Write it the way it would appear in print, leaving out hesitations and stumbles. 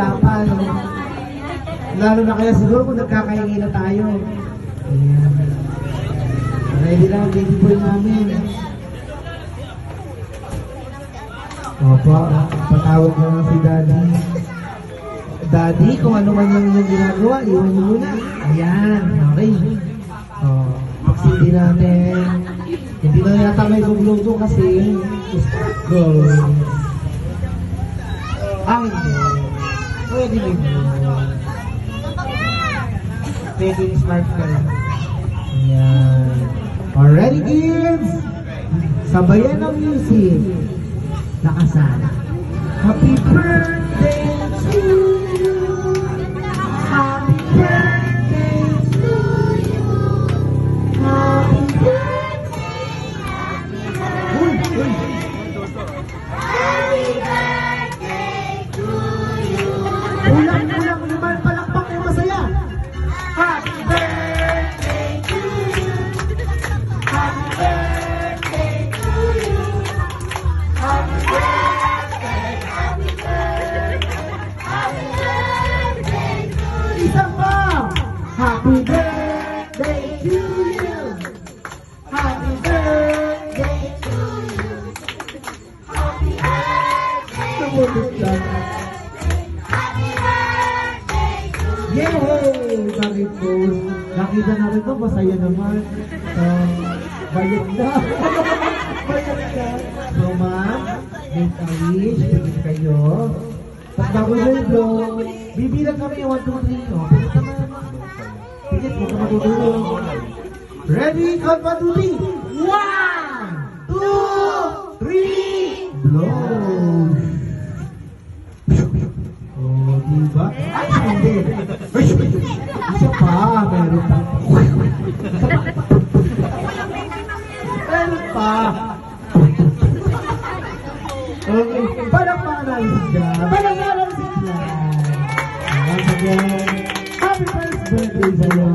mahirapan. Lalo na kaya siguro kung nagkakahingi na tayo. Ayan. Ready lang, baby boy namin. Opo, patawag naman si Daddy. Daddy, kung ano man yung inyong ginagawa, iwan niyo muna. Ayan, okay. Oh, pagsindi natin. Hindi na yata may gugluto kasi go. Ang pwede rin. Pwede yung smart ka lang. Ayan. Already kids? Sabayan ng music. Lakasan. Happy birthday to you. Happy birthday to you. Happy birthday. Uy, uy. Happy birthday to you. Ulang naman, palakpak mo masaya. Happy birthday to you. Happy birthday to you. Happy birthday, Happy birthday to you. isa pa. Happy birthday to you. Happy birthday to you. Happy birthday. Tumutot lang. Happy birthday to you. Yay! Bakit po? Nakita namin ito, masaya naman. Bayad na. Bayad na. So, ma'am, make a wish. Pagin kayo. Pag bago na yung blow, bibilang kami 1, 2, 3. O, pagin naman. Pagin, huwag ka matutulong. Ready? Count 1, 2, 3. 1, 2, 3. Blow. Oh, diba? Ay, hindi. Isa pa, meron pa. Meron pa. Okay, parang pangalis ka. Parang pangalis ka. Once again, happy first birthday sa'yo.